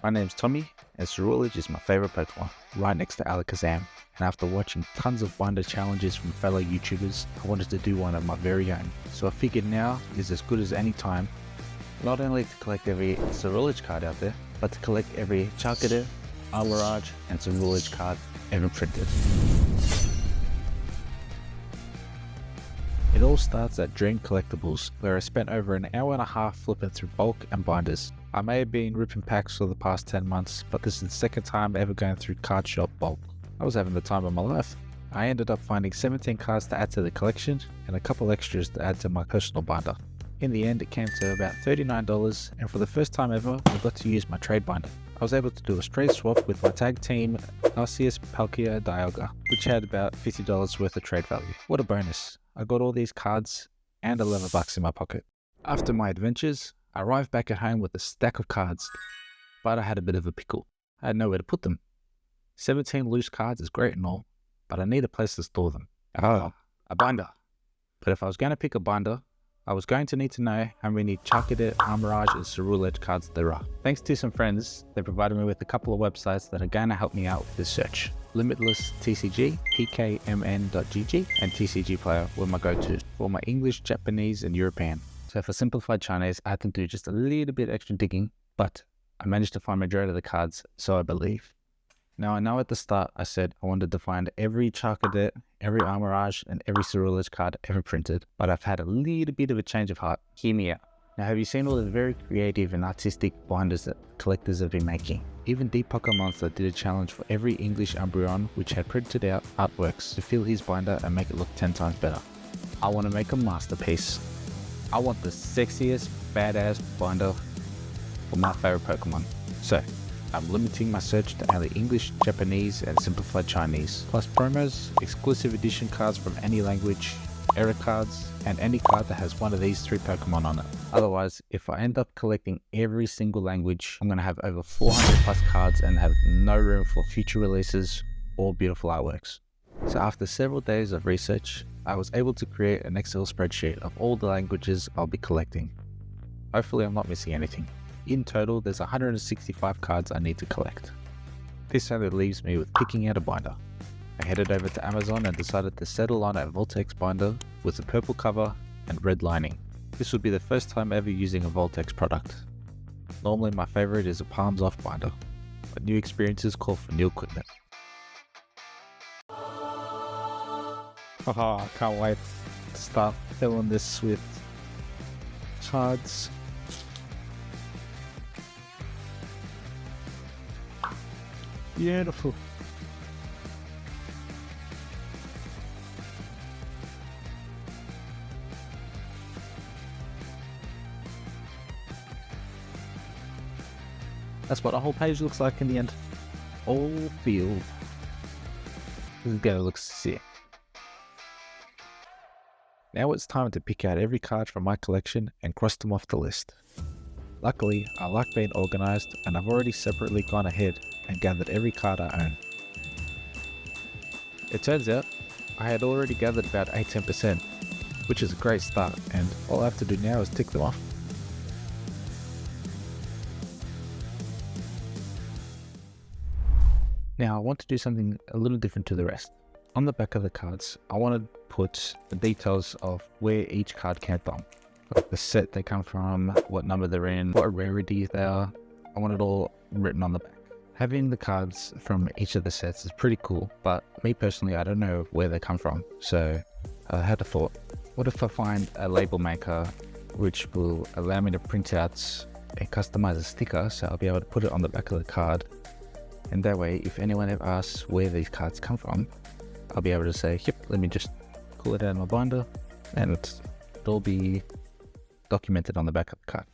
My name's Tommy, and Ceruledge is my favorite Pokemon, right next to Alakazam. And after watching tons of binder challenges from fellow YouTubers, I wanted to do one of my very own. So I figured now is as good as any time, not only to collect every Ceruledge card out there, but to collect every Charcadet, Armarouge and Ceruledge card ever printed. It all starts at Dream Collectibles, where I spent over an hour and a half flipping through bulk and binders. I may have been ripping packs for the past 10 months, but this is the second time ever going through card shop bulk. I was having the time of my life. I ended up finding 17 cards to add to the collection and a couple extras to add to my personal binder. In the end, it came to about $39, and for the first time ever, I got to use my trade binder. I was able to do a straight swap with my tag team Arceus Palkia Dialga, which had about $50 worth of trade value. What a bonus. I got all these cards and $11 in my pocket. After my adventures, I arrived back at home with a stack of cards, but I had a bit of a pickle. I had nowhere to put them. 17 loose cards is great and all, but I need a place to store them. A binder. But if I was going to pick a binder, I was going to need to know how many Charcadet, Armarouge and Ceruledge cards there are. Thanks to some friends, they provided me with a couple of websites that are going to help me out with this search. Limitless TCG, pkmn.gg, and TCG Player were my go-tos for my English, Japanese and European. So for Simplified Chinese, I had to do just a little bit extra digging, but I managed to find majority of the cards, so I believe. Now I know at the start I said I wanted to find every Charcadet, every Armarouge and every Ceruledge card ever printed, but I've had a little bit of a change of heart. Hear me out. Now have you seen all the very creative and artistic binders that collectors have been making? Even Deepoker Monster did a challenge for every English Umbreon which had printed out artworks to fill his binder and make it look 10 times better. I want to make a masterpiece. I want the sexiest, badass binder for my favorite Pokemon. So, I'm limiting my search to only English, Japanese and Simplified Chinese, plus promos, exclusive edition cards from any language, error cards, and any card that has one of these 3 Pokemon on it. Otherwise, if I end up collecting every single language, I'm going to have over 400 plus cards and have no room for future releases or beautiful artworks. So after several days of research, I was able to create an Excel spreadsheet of all the languages I'll be collecting. Hopefully I'm not missing anything. In total, there's 165 cards I need to collect. This only leaves me with picking out a binder. I headed over to Amazon and decided to settle on a Voltex binder with a purple cover and red lining. This would be the first time ever using a Voltex product. Normally my favorite is a palms off binder, but new experiences call for new equipment. Haha, I can't wait to start filling this with cards. Beautiful. That's what a whole page looks like in the end. All filled. This is gonna look sick. Now it's time to pick out every card from my collection and cross them off the list. Luckily, I like being organized and I've already separately gone ahead and gathered every card I own. It turns out, I had already gathered about 18%, which is a great start, and all I have to do now is tick them off. Now I want to do something a little different to the rest. On the back of the cards, I want to put the details of where each card came from. Like the set they come from, what number they're in, what rarity they are. I want it all written on the back. Having the cards from each of the sets is pretty cool, but me personally, I don't know where they come from. So I had a thought, what if I find a label maker which will allow me to print out and customize a sticker so I'll be able to put it on the back of the card. And that way, if anyone ever asks where these cards come from, I'll be able to say, yep, let me just pull it out of my binder and it'll be documented on the back of the card.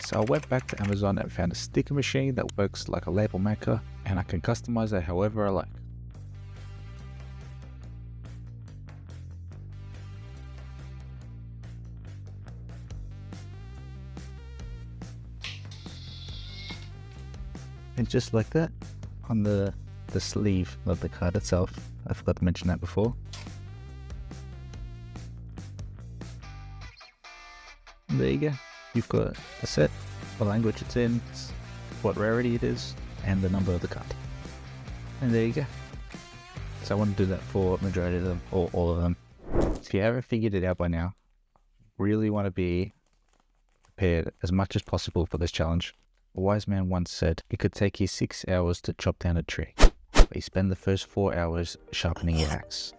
So I went back to Amazon and found a sticker machine that works like a label maker, and I can customize it however I like. And just like that, on the sleeve of the card itself, I forgot to mention that before, and there you go. You've got a set, the language it's in, what rarity it is, and the number of the card. And there you go. So I want to do that for majority of them, or all of them. If you haven't figured it out by now, really want to be prepared as much as possible for this challenge. A wise man once said, it could take you 6 hours to chop down a tree, but you spend the first 4 hours sharpening your axe.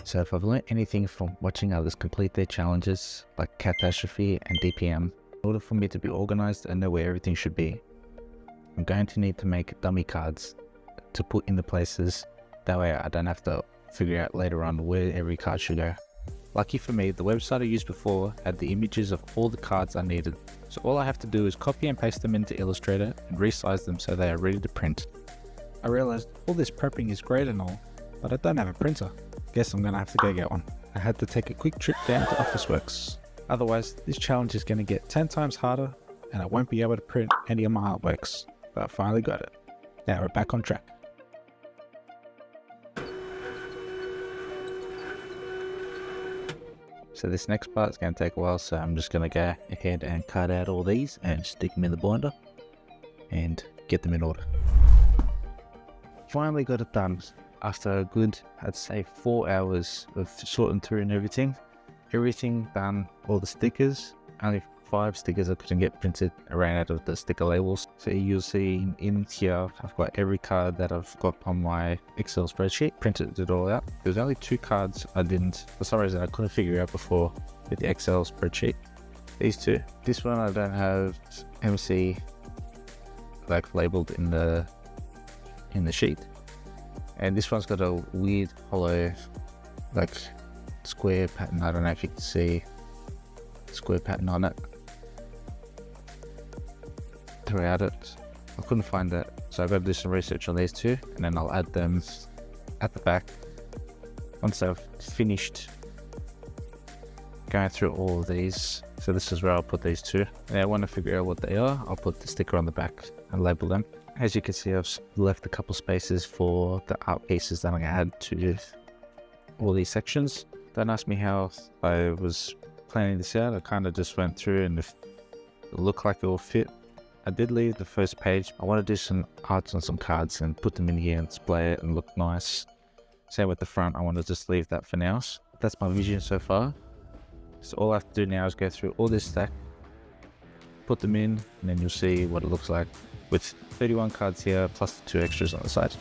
So if I've learnt anything from watching others complete their challenges, like Catastrophe and DPM, in order for me to be organized and know where everything should be, I'm going to need to make dummy cards to put in the places. That way I don't have to figure out later on where every card should go. Lucky for me, the website I used before had the images of all the cards I needed. So all I have to do is copy and paste them into Illustrator and resize them so they are ready to print. I realized all this prepping is great and all, but I don't have a printer. Guess I'm gonna have to go get one. I had to take a quick trip down to Officeworks. Otherwise, this challenge is gonna get 10 times harder and I won't be able to print any of my artworks. But I finally got it. Now we're back on track. So this next part is going to take a while, so I'm just going to go ahead and cut out all these and stick them in the binder and get them in order. Finally got it done after a good, I'd say 4 hours of sorting through and everything done, all the stickers. Only 5 stickers I couldn't get printed. I ran out of the sticker labels. So you'll see in here, I've got every card that I've got on my Excel spreadsheet, printed it all out. There's only 2 cards I didn't, for some reason I couldn't figure out before with the Excel spreadsheet. These 2. This one I don't have MC like labeled in the sheet. And this one's got a weird hollow like square pattern. I don't know if you can see square pattern on it throughout it. I couldn't find that, so I've got to do some research on these 2 and then I'll add them at the back once I've finished going through all of these. So this is where I'll put these 2, and I want to figure out what they are. I'll put the sticker on the back and label them. As you can see, I've left a couple spaces for the art pieces that I'm going to add to all these sections. Don't ask me how I was planning this out. I kind of just went through, and if it looked like it will fit, I did leave the first page. I want to do some arts on some cards and put them in here and display it and look nice. Same with the front, I want to just leave that for now. That's my vision so far. So all I have to do now is go through all this stack, put them in, and then you'll see what it looks like with 31 cards here plus the 2 extras on the side.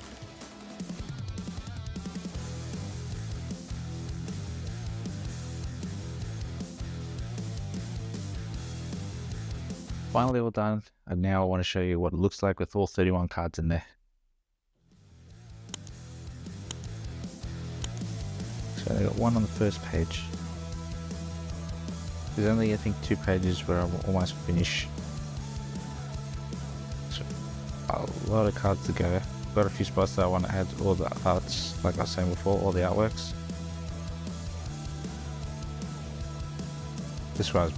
Finally all done, and now I want to show you what it looks like with all 31 cards in there. So I got 1 on the first page. There's only I think 2 pages where I'm almost finished. So a lot of cards to go. Got a few spots that I want to add all the arts, like I was saying before, all the artworks. This one's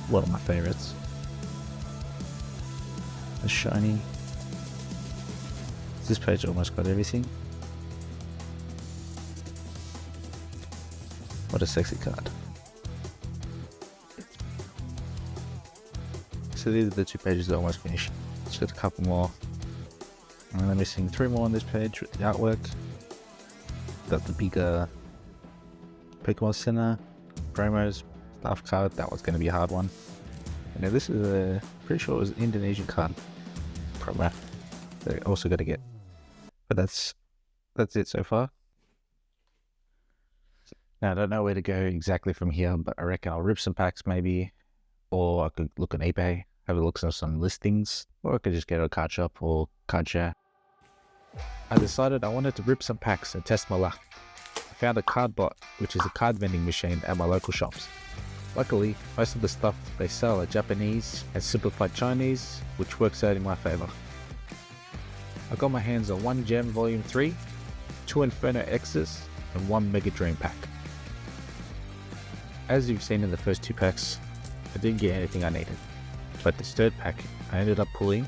one of my favorites. The shiny. This page almost got everything. What a sexy card. So these are the 2 pages that I almost finished. Just got a couple more. And I'm missing 3 more on this page with the artwork. Got the bigger Pokemon Center, promos, staff card. That was going to be a hard one. And now this is a, pretty sure it was an Indonesian card promo that I also got to get. But that's it so far. Now I don't know where to go exactly from here, but I reckon I'll rip some packs maybe, or I could look on eBay, have a look at some listings, or I could just get a card shop or card share. I decided I wanted to rip some packs and test my luck. I found a card bot, which is a card vending machine at my local shops. Luckily, most of the stuff they sell are Japanese and Simplified Chinese, which works out in my favour. I got my hands on 1 Gem Volume 3, 2 Inferno X's, and 1 Mega Dream pack. As you've seen in the first 2 packs, I didn't get anything I needed, but this 3rd pack I ended up pulling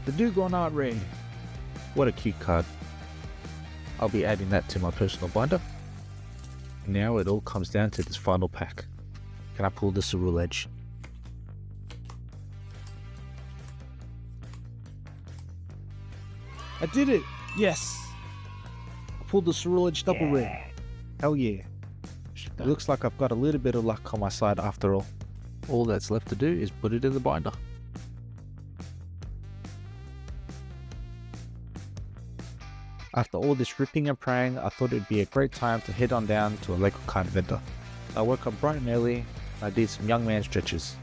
the Dugong Art Ring. What a cute card. I'll be adding that to my personal binder. Now it all comes down to this final pack. Can I pull the Ceruledge? I did it! Yes! I pulled the Ceruledge double rare. Hell yeah. It looks like I've got a little bit of luck on my side after all. All that's left to do is put it in the binder. After all this ripping and praying, I thought it would be a great time to head on down to a local card vendor. I woke up bright and early, and I did some young man stretches.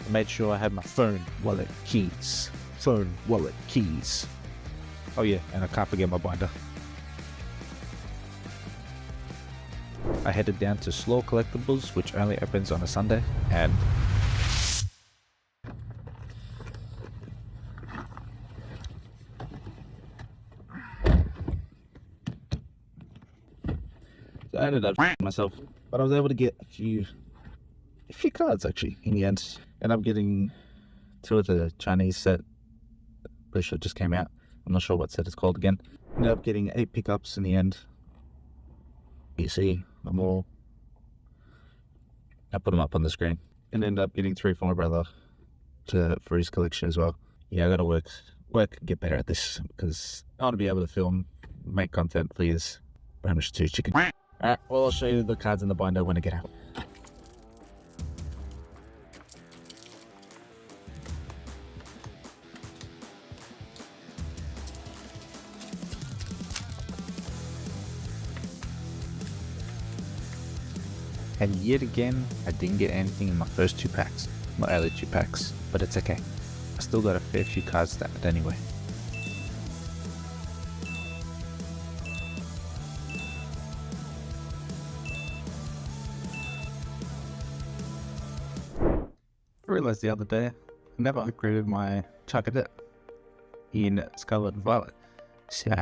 I made sure I had my phone, wallet, keys. Phone, wallet, keys. Oh yeah, and I can't forget my binder. I headed down to Slaw Collectibles, which only opens on a Sunday, and so I ended up myself, but I was able to get a few cards actually in the end. And I'm getting 2 of the Chinese set, which just came out. I'm not sure what set it's called again. Ended up getting 8 pickups in the end. You see them all. I put them up on the screen. And ended up getting 3 for my brother for his collection as well. Yeah, I gotta work and get better at this, because I want to be able to film, make content for you. How much too chicken. Alright, well, I'll show you the cards in the binder when I get out. And yet again, I didn't get anything in my first 2 packs, my early 2 packs, but it's okay. I still got a fair few cards stacked anyway. I realized the other day, I never upgraded my Charcadet in Scarlet and Violet. So,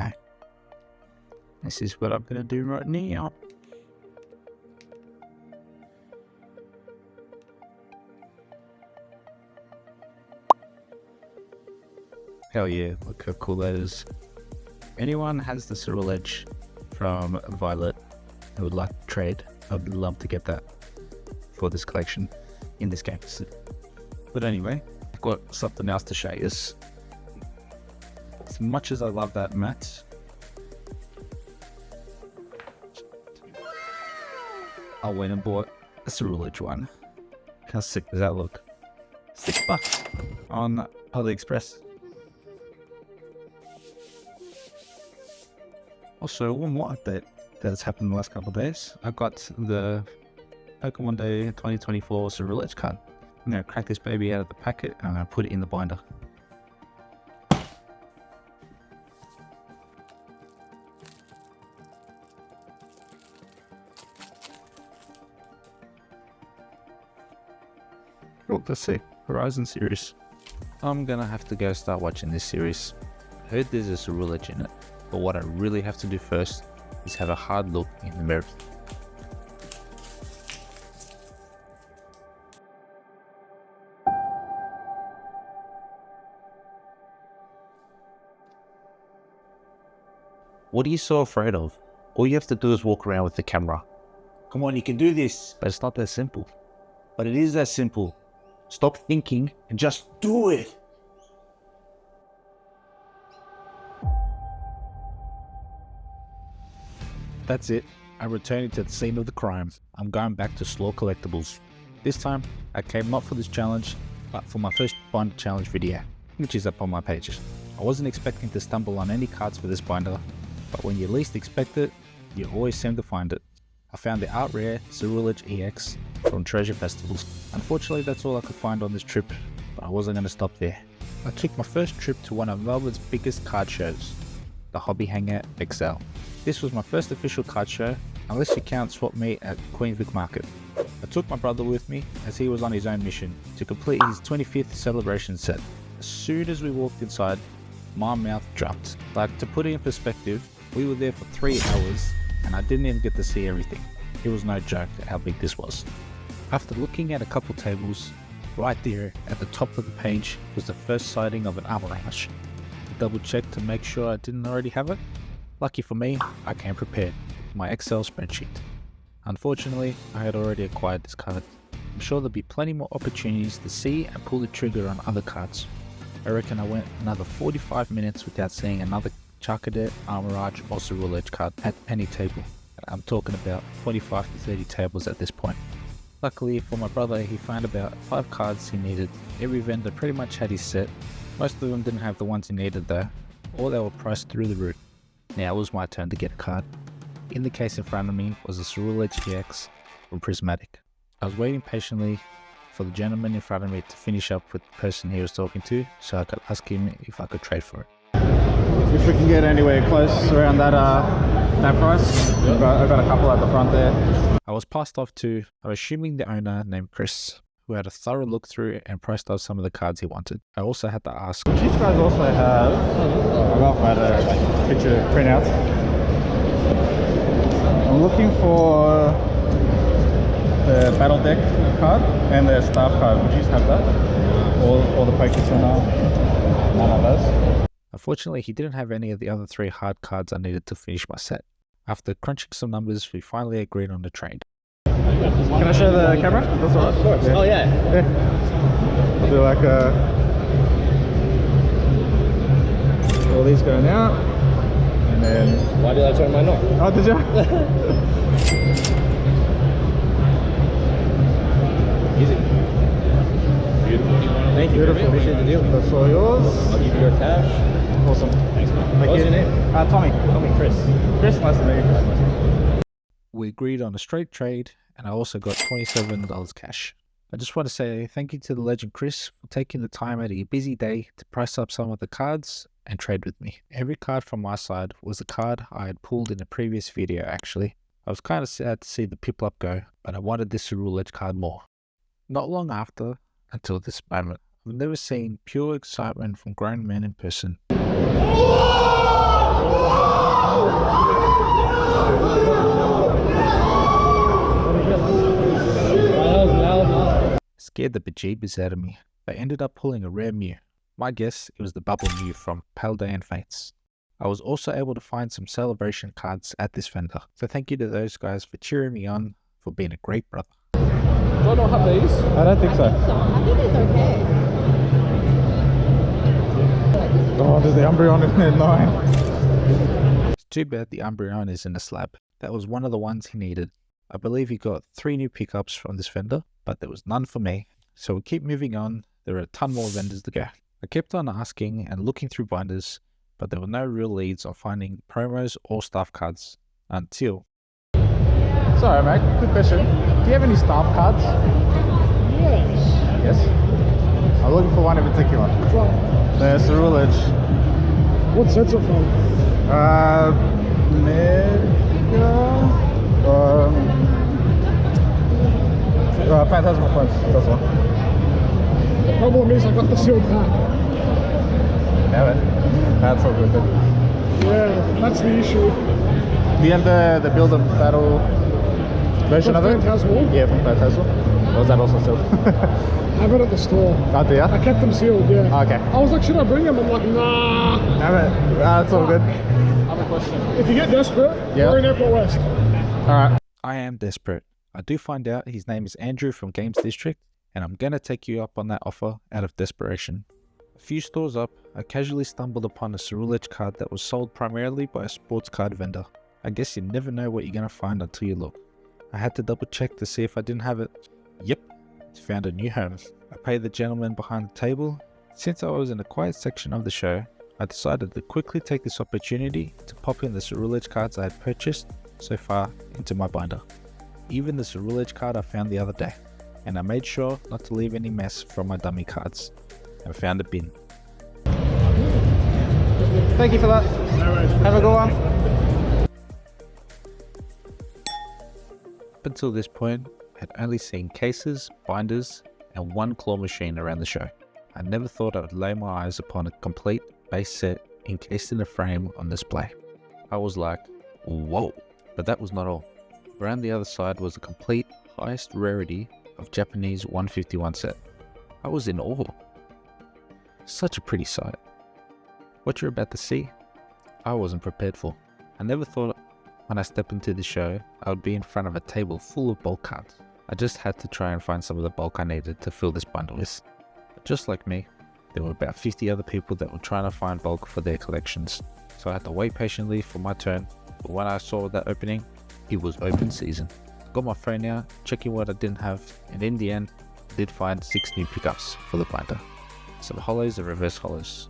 this is what I'm going to do right now. Hell yeah, look how cool that is. Anyone has the Ceruledge from Violet who would like to trade, I'd love to get that for this collection in this game. But anyway, I've got something else to show you. As much as I love that mat, I went and bought a Ceruledge one. How sick does that look? $6 on AliExpress. Also, one more update that's happened in the last couple of days. I got the Pokemon Day 2024 Ceruledge card. I'm going to crack this baby out of the packet and I'm going to put it in the binder. Oh, let's see. Horizon series. I'm going to have to go start watching this series. I heard there's a Ceruledge in it. But what I really have to do first is have a hard look in the mirror. What are you so afraid of? All you have to do is walk around with the camera. Come on, you can do this. But it's not that simple. But it is that simple. Stop thinking and just do it. That's it. I'm returning to the scene of the crime. I'm going back to Slaw Collectibles. This time, I came not for this challenge, but for my first binder challenge video, which is up on my pages. I wasn't expecting to stumble on any cards for this binder, but when you least expect it, you always seem to find it. I found the art rare Ceruledge EX from Treasure Festivals. Unfortunately, that's all I could find on this trip, but I wasn't going to stop there. I took my first trip to one of Melbourne's biggest card shows, the Hobby Hangout XL. This was my first official card show, unless you count Swap Meet at Queen Vic Market. I took my brother with me as he was on his own mission to complete his 25th celebration set. As soon as we walked inside, my mouth dropped. Like, to put it in perspective, we were there for 3 hours and I didn't even get to see everything. It was no joke how big this was. After looking at a couple tables, right there at the top of the page was the first sighting of an Armarouge. I double checked to make sure I didn't already have it. Lucky for me, I came prepared with my Excel spreadsheet. Unfortunately, I had already acquired this card. I'm sure there'll be plenty more opportunities to see and pull the trigger on other cards. I reckon I went another 45 minutes without seeing another Charcadet, Armarouge or Ceruledge card at any table. I'm talking about 25 to 30 tables at this point. Luckily for my brother, he found about 5 cards he needed. Every vendor pretty much had his set. Most of them didn't have the ones he needed though, or they were priced through the roof. Now it was my turn to get a card. In the case in front of me was a Ceruledge GX from Prismatic. I was waiting patiently for the gentleman in front of me to finish up with the person he was talking to so I could ask him if I could trade for it. If we can get anywhere close around that price, I've got a couple at the front there. I was passed off to, I'm assuming the owner named Chris, who had a thorough look through and priced out some of the cards he wanted. I also had to ask, These guys also have, I don't know if I had a picture printouts. I'm looking for the battle deck card and the staff card. Would you just have that? Or the poker center? None of those. Unfortunately, he didn't have any of the other 3 hard cards I needed to finish my set. After crunching some numbers, we finally agreed on the trade. Can I show the camera? That's all right. Of course. Yeah. Oh yeah. Yeah. We'll do like all these going out, and then. Why did I turn mine off? Oh, did you? Easy. Beautiful. Thank you. Beautiful. Appreciate the deal. That's all yours. I'll give you your cash. Awesome. Thanks, man. Thank What's you. your name? Tommy. Tommy. Chris. Chris, nice to meet you. We agreed on a straight trade, and I also got $27 cash. I just want to say thank you to the legend Chris for taking the time out of your busy day to price up some of the cards and trade with me. Every card from my side was a card I had pulled in a previous video actually. I was kind of sad to see the Piplup go, but I wanted this Ceruledge card more. Not long after, until this moment, I've never seen pure excitement from grown men in person. Scared the bejeebers out of me. They ended up pulling a rare Mew. My guess, it was the Bubble Mew from Pale Day and Fates. I was also able to find some celebration cards at this vendor, so thank you to those guys for cheering me on, for being a great brother. Do I not have these? I don't think so. I think it's okay. Oh, there's the Umbreon in there, 9. It's too bad the Umbreon is in the slab. That was one of the ones he needed. I believe he got 3 new pickups from this vendor, but there was none for me. So we'll keep moving on. There are a ton more vendors to go. I kept on asking and looking through binders, but there were no real leads on finding promos or staff cards until... Sorry, mate. Quick question. Do you have any staff cards? Yes. Yes? I'm looking for one in particular. Which one? The Ceruledge. What set's it from? Mega... Phantasmal Flames. That's one. The problem is I got the sealed pack. Damn it. That's all good. Yeah, that's the issue. Do you have the Build and Battle version From of it? Phantasmal? Yeah, from Phantasmal. Or was that also sealed? I have it at the store. Oh, do ya? I kept them sealed, yeah. Okay. I was like, should I bring them? I'm like, nah. Damn it. That's all good. I have a question. If you get desperate, Yeah. we're in Airport West. Alright. I am desperate. I do find out his name is Andrew from Games District, and I'm gonna take you up on that offer out of desperation. A few stores up, I casually stumbled upon a Ceruledge card that was sold primarily by a sports card vendor. I guess you never know what you're gonna find until you look. I had to double check to see if I didn't have it. Yep, it's found a new home. I paid the gentleman behind the table. Since I was in a quiet section of the show, I decided to quickly take this opportunity to pop in the Ceruledge cards I had purchased so far into my binder. Even the Ceruledge card I found the other day, and I made sure not to leave any mess from my dummy cards. I found a bin. Thank you for that. Have a good one. Up until this point, I had only seen cases, binders, and one claw machine around the show. I never thought I would lay my eyes upon a complete base set encased in a frame on display. I was like, whoa, but that was not all. Around the other side was a complete highest rarity of Japanese 151 set. I was in awe. Such a pretty sight. What you're about to see, I wasn't prepared for. I never thought when I stepped into the show, I would be in front of a table full of bulk cards. I just had to try and find some of the bulk I needed to fill this bundle with. But just like me, there were about 50 other people that were trying to find bulk for their collections. so I had to wait patiently for my turn. But when I saw that opening, it was open season. Got my phone now, checking what I didn't have, and in the end, I did find 6 new pickups for the binder. So the hollows are reverse hollows.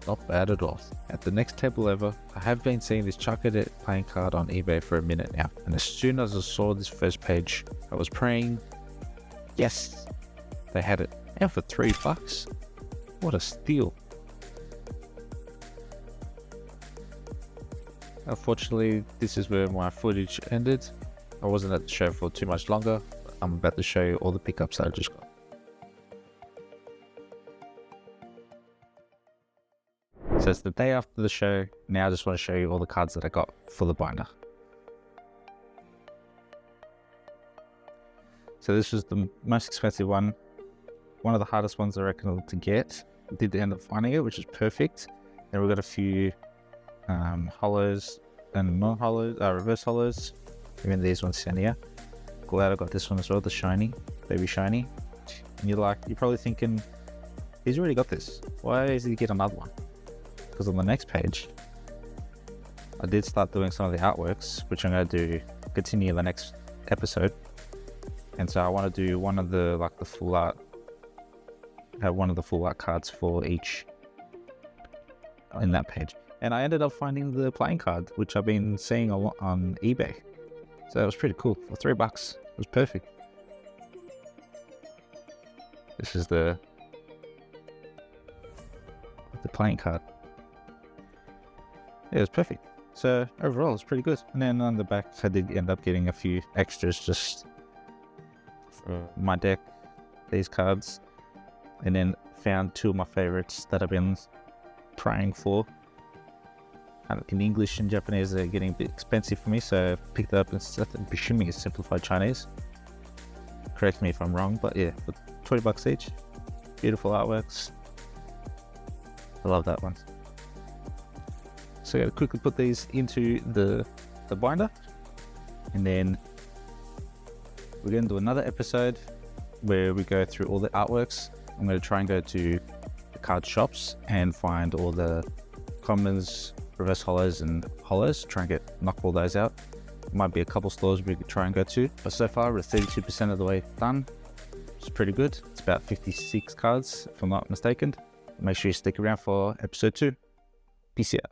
Not bad at all. At the next table over, I have been seeing this Charcadet playing card on eBay for a minute now, and as soon as I saw this first page, I was praying, yes, they had it. And for $3, what a steal. Unfortunately, this is where my footage ended. I wasn't at the show for too much longer. I'm about to show you all the pickups that I just got. So it's the day after the show. Now I just want to show you all the cards that I got for the binder. So this was the most expensive one. One of the hardest ones I reckon to get. I did end up finding it, which is perfect. And we got a few hollows and non-hollows, reverse hollows. Even these ones down here. Glad I got this one as well, the shiny, baby shiny. And you're probably thinking, he's already got this. Why is he get another one? Because on the next page, I did start doing some of the artworks, which I'm going to continue in the next episode. And so I want to do one of the full art, have one of the full art cards for each in that page. And I ended up finding the playing card, which I've been seeing a lot on eBay. So it was pretty cool. For $3, it was perfect. This is the playing card. Yeah, it was perfect. So overall, it's pretty good. And then on the back, I did end up getting a few extras just for my deck, these cards, and then found 2 of my favorites that I've been praying for. In English and Japanese, they're getting a bit expensive for me, so I picked it up and presuming it's Simplified Chinese. Correct me if I'm wrong, but yeah, for $20 each. Beautiful artworks. I love that one. So I'm going to quickly put these into the binder, and then we're going to do another episode where we go through all the artworks. I'm going to try and go to the card shops and find all the commons, reverse hollows and hollows, try and knock all those out. Might be a couple stores we could try and go to, but so far we're 32% of the way done, which is pretty good. It's about 56 cards if I'm not mistaken. Make sure you stick around for episode 2. Peace out.